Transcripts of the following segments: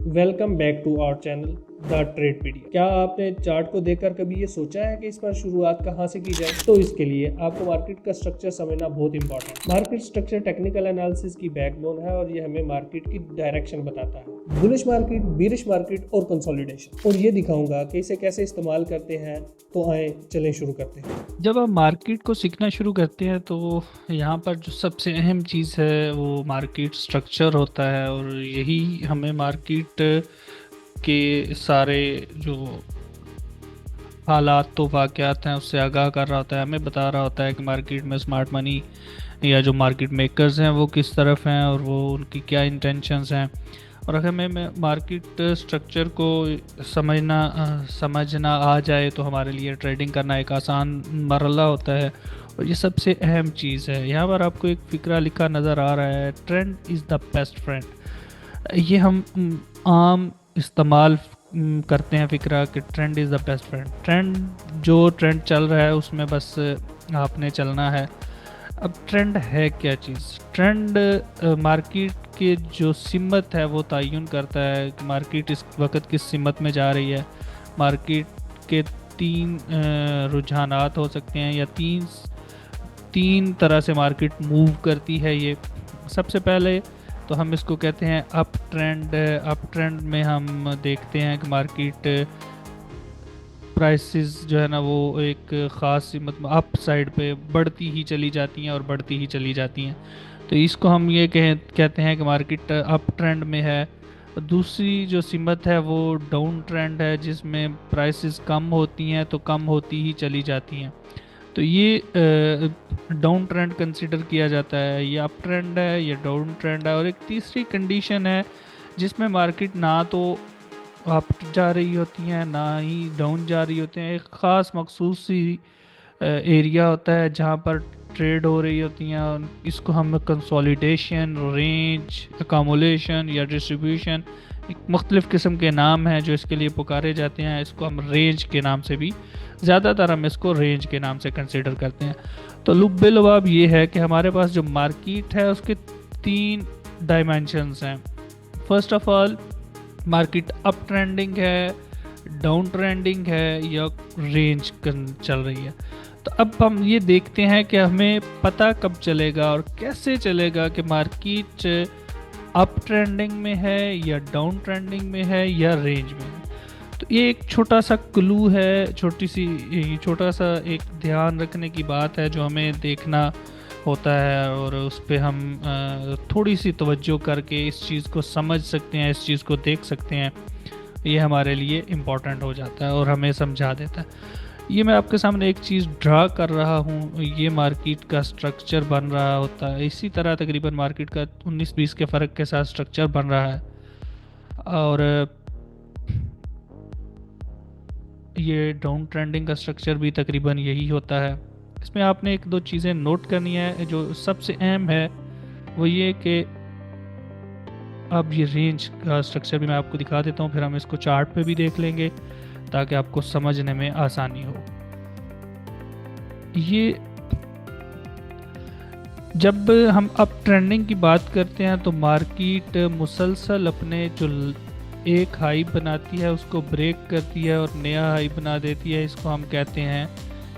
Welcome back to our channel the Tradepedia. क्या आपने chart को देखकर कभी ये सोचा है कि इस पर शुरुआत कहाँ से की जाए? तो इसके लिए आपको मार्केट का स्ट्रक्चर समझना बहुत इंपॉर्टेंट है। मार्केट स्ट्रक्चर टेक्निकल एनालिसिस की बैकबोन है और ये हमें मार्केट की डायरेक्शन बताता है। बुलिश मार्केट, बीरिश मार्केट और कंसोलिडेशन, और ये दिखाऊंगा कि इसे कैसे इस्तेमाल करते हैं। तो आए चलें शुरू करते हैं। जब आप मार्केट को सीखना शुरू करते हैं तो यहाँ पर जो सबसे अहम चीज़ है वो मार्केट स्ट्रक्चर होता है, और यही हमें मार्केट के सारे जो हालात तो वाक़यात हैं उससे आगाह कर रहा होता है। हमें बता रहा होता है कि मार्केट में स्मार्ट मनी या जो मार्केट मेकर्स हैं वो किस तरफ हैं और वो उनकी क्या इंटेंशंस हैं। और अगर हमें मार्केट स्ट्रक्चर को समझना आ जाए तो हमारे लिए ट्रेडिंग करना एक आसान मरला होता है। और ये सबसे अहम चीज़ है। यहाँ पर आपको एक फ़िक्रा लिखा नज़र आ रहा है, trend is the best friend. ये हम आम इस्तेमाल करते हैं फ़िक्रा कि trend is the best friend. जो ट्रेंड चल रहा है उसमें बस आपने चलना है। अब ट्रेंड है क्या चीज़? ट्रेंड मार्केट के जो सिमत है वो तयन करता है कि मार्केट इस वक्त किस सिमत में जा रही है। मार्केट के तीन रुझानात हो सकते हैं या तीन तीन तरह से मार्केट मूव करती है। ये सबसे पहले तो हम इसको कहते हैं अप ट्रेंड। अप ट्रेंड में हम देखते हैं कि मार्केट प्राइसेस जो है ना वो एक ख़ास मतलब अप साइड पे बढ़ती ही चली जाती हैं और बढ़ती ही चली जाती हैं। तो इसको हम ये कहते हैं कि मार्केट अप ट्रेंड में है। दूसरी जो सिमत है वो डाउन ट्रेंड है, जिसमें प्राइसेस कम होती हैं तो कम होती ही चली जाती हैं। तो ये डाउन ट्रेंड कंसिडर किया जाता है। ये अप ट्रेंड है, ये डाउन ट्रेंड है। और एक तीसरी कंडीशन है जिसमें मार्केट ना तो अप जा रही होती हैं ना ही डाउन जा रही होती हैं। एक ख़ास मखसूस सी एरिया होता है जहाँ पर ट्रेड हो रही होती हैं, और इसको हम कंसोलिडेशन, रेंज, अकामुलेशन या डिस्ट्रीब्यूशन, एक मुख्तलिफ़ किस्म के नाम हैं जो इसके लिए पुकारे जाते हैं। इसको हम रेंज के नाम से भी, ज़्यादातर हम इसको रेंज के नाम से कंसिडर करते हैं। तो लुब्बे लुबाब ये है कि हमारे पास जो मार्केट है उसके तीन डायमेंशंस हैं। First of all, market up trending है, डाउन ट्रेंडिंग है या रेंज चल रही है। तो अब हम ये देखते हैं कि हमें पता कब चलेगा और कैसे चलेगा कि मार्केट अप ट्रेंडिंग में है या डाउन ट्रेंडिंग में है या रेंज में है। तो ये एक छोटा सा क्लू है, छोटा सा एक ध्यान रखने की बात है जो हमें देखना होता है, और उस पर हम थोड़ी सी तवज्जो करके इस चीज़ को समझ सकते हैं, इस चीज़ को देख सकते हैं। ये हमारे लिए इम्पोर्टेंट हो जाता है और हमें समझा देता है। ये मैं आपके सामने एक चीज़ ड्रा कर रहा हूँ, ये मार्केट का स्ट्रक्चर बन रहा होता है। इसी तरह तकरीबन मार्केट का 19-20 के फ़र्क के साथ स्ट्रक्चर बन रहा है। और ये डाउन ट्रेंडिंग का स्ट्रक्चर भी तकरीबन यही होता है। इसमें आपने एक दो चीज़ें नोट करनी है। जो सबसे अहम है वो ये कि अब ये रेंज का स्ट्रक्चर भी मैं आपको दिखा देता हूँ, फिर हम इसको चार्ट पे भी देख लेंगे ताकि आपको समझने में आसानी हो। ये जब हम अप ट्रेंडिंग की बात करते हैं तो मार्केट मुसलसल अपने जो एक हाई बनाती है उसको ब्रेक करती है और नया हाई बना देती है। इसको हम कहते हैं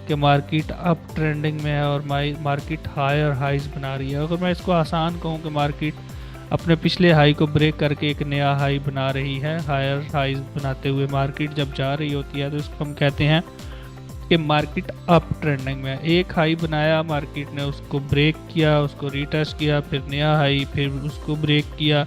कि मार्केट अप ट्रेंडिंग में है और मार्केट हायर हाइज बना रही है। अगर मैं इसको आसान कहूँ कि मार्केट अपने पिछले हाई को ब्रेक करके एक नया हाई बना रही है, हायर हाइज बनाते हुए मार्केट जब जा रही होती है तो इसको हम कहते हैं कि मार्केट अप ट्रेंडिंग में। एक हाई बनाया मार्केट ने, उसको ब्रेक किया, उसको रीटेस्ट किया, फिर नया हाई, फिर उसको ब्रेक किया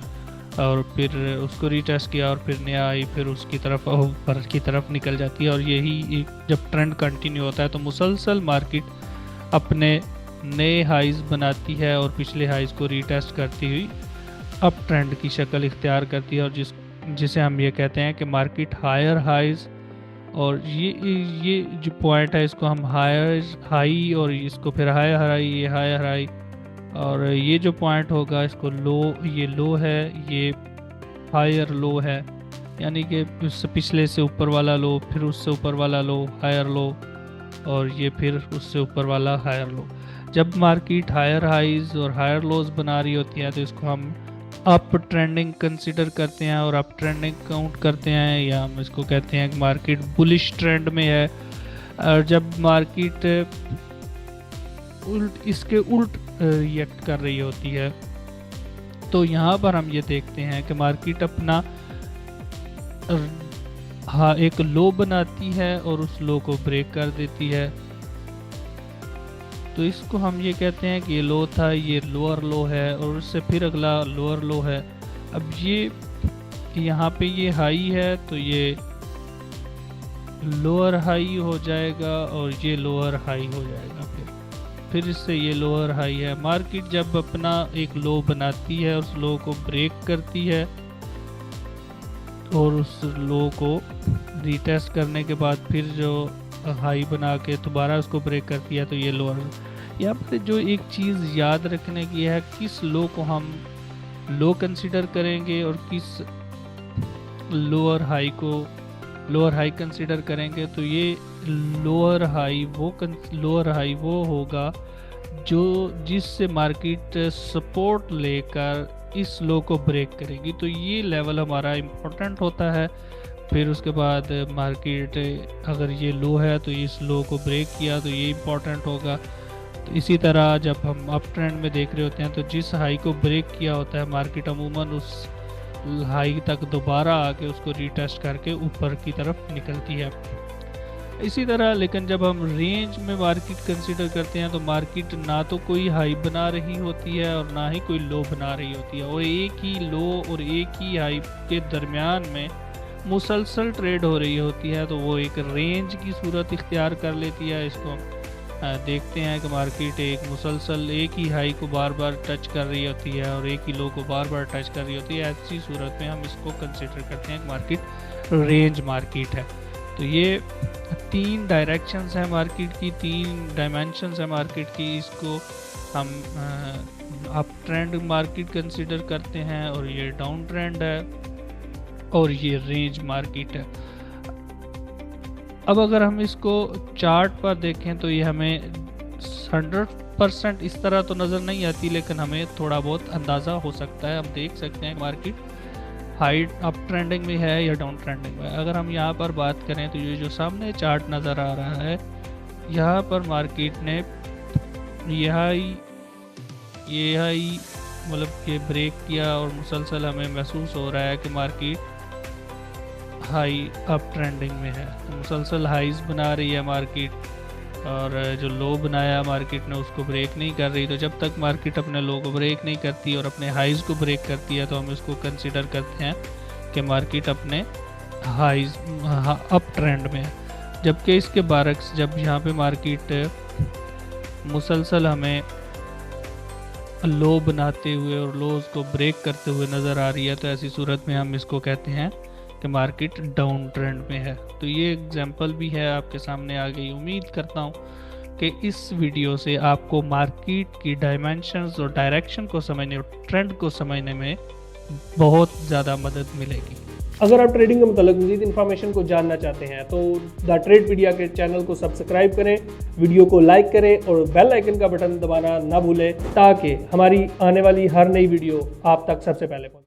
और फिर उसको रीटेस्ट किया और फिर नया हाई, फिर उसकी तरफ ऊपर की तरफ निकल जाती है। और यही जब ट्रेंड कंटिन्यू होता है तो मुसलसल मार्केट अपने नए हाइज बनाती है और पिछले हाइज को रीटेस्ट करती हुई अप ट्रेंड की शक्ल इख्तियार करती है, और जिसे हम ये कहते हैं कि मार्केट हायर हाइज। और ये जो पॉइंट है इसको हम हायर हाई, और इसको फिर हायर हाई, ये हायर हाई, और ये जो पॉइंट होगा इसको लो, ये लो है, ये हायर लो है, यानी कि उससे पिछले से ऊपर वाला लो, फिर उससे ऊपर वाला लो, हायर लो, और ये फिर उससे ऊपर वाला हायर लो। जब मार्केट हायर हाइज और हायर लोज बना रही होती है तो इसको हम अप ट्रेंडिंग कंसिडर करते हैं और अप ट्रेंडिंग काउंट करते हैं, या हम इसको कहते हैं कि मार्केट बुलिश ट्रेंड में है। और जब मार्केट इसके उल्ट रिएक्ट कर रही होती है, तो यहाँ पर हम ये देखते हैं कि मार्केट अपना एक लो बनाती है और उस लो को ब्रेक कर देती है। तो इसको हम ये कहते हैं कि ये लो था, ये लोअर लो है, और उससे फिर अगला लोअर लो है। अब ये यहाँ पे ये हाई है, तो ये लोअर हाई हो जाएगा और ये लोअर हाई हो जाएगा। फिर इससे ये लोअर हाई है। मार्केट जब अपना एक लो बनाती है, उस लो को ब्रेक करती है और उस लो को रीटेस्ट करने के बाद फिर जो हाई बना के दोबारा उसको ब्रेक करती है, तो ये लोअर। यहाँ पर जो एक चीज़ याद रखने की है, किस लो को हम लो कंसीडर करेंगे और किस लोअर हाई कंसीडर करेंगे। तो ये लोअर हाई वो होगा जो जिससे मार्केट सपोर्ट लेकर इस लो को ब्रेक करेगी। तो ये लेवल हमारा इम्पोर्टेंट होता है। फिर उसके बाद मार्केट अगर ये लो है तो इस लो को ब्रेक किया तो ये इम्पोर्टेंट होगा। तो इसी तरह जब हम अप ट्रेंड में देख रहे होते हैं, तो जिस हाई को ब्रेक किया होता है, मार्केट अमूमन उस हाई तक दोबारा आके उसको रीटेस्ट करके ऊपर की तरफ निकलती है। इसी तरह लेकिन जब हम रेंज में मार्केट कंसीडर करते हैं, तो मार्केट ना तो कोई हाई बना रही होती है और ना ही कोई लो बना रही होती है, और एक ही लो और एक ही हाई के दरमियान में मुसलसल ट्रेड हो रही होती है। तो वो एक रेंज की सूरत इख्तियार कर लेती है। इसको हम देखते हैं कि मार्केट एक मुसलसल एक ही हाई को बार बार टच कर रही होती है और एक ही लो को बार बार टच कर रही होती है। ऐसी सूरत में हम इसको कंसीडर करते हैं कि मार्केट रेंज मार्केट है। तो ये 3 डायरेक्शंस है मार्केट की, 3 डायमेंशंस है मार्केट की। इसको हम अप ट्रेंड मार्केट कंसीडर करते हैं, और ये डाउन ट्रेंड है, और ये रेंज मार्केट है। अब अगर हम इसको चार्ट पर देखें तो ये हमें 100% इस तरह तो नज़र नहीं आती, लेकिन हमें थोड़ा बहुत अंदाज़ा हो सकता है। हम देख सकते हैं मार्केट हाई अप ट्रेंडिंग में है या डाउन ट्रेंडिंग में। अगर हम यहाँ पर बात करें तो ये जो सामने चार्ट नज़र आ रहा है, यहाँ पर मार्केट ने ये हाई मतलब ये ब्रेक किया और मुसलसल हमें महसूस हो रहा है कि मार्केट हाई अप ट्रेंडिंग में है। मुसलसल हाइज बना रही है मार्केट, और जो लो बनाया मार्केट ने उसको ब्रेक नहीं कर रही। तो जब तक मार्केट अपने लो को ब्रेक नहीं करती और अपने हाइज को ब्रेक करती है, तो हम इसको कंसीडर करते हैं कि मार्केट अपने हाइज अप ट्रेंड में है। जबकि इसके बरक्स जब यहाँ पे मार्केट मुसलसल हमें लो बनाते हुए और लोज को ब्रेक करते हुए नज़र आ रही है, तो ऐसी सूरत में हम इसको कहते हैं कि मार्केट डाउन ट्रेंड में है। तो ये एग्जांपल भी है आपके सामने आ गई। उम्मीद करता हूँ कि इस वीडियो से आपको मार्केट की डायमेंशंस और डायरेक्शन को समझने और ट्रेंड को समझने में बहुत ज़्यादा मदद मिलेगी। अगर आप ट्रेडिंग के मतलब मज़ीद इन्फॉर्मेशन को जानना चाहते हैं तो द ट्रेडपीडिया के चैनल को सब्सक्राइब करें, वीडियो को लाइक करें और बेल आइकन का बटन दबाना ना भूलें, ताकि हमारी आने वाली हर नई वीडियो आप तक सबसे पहले पहुंचे।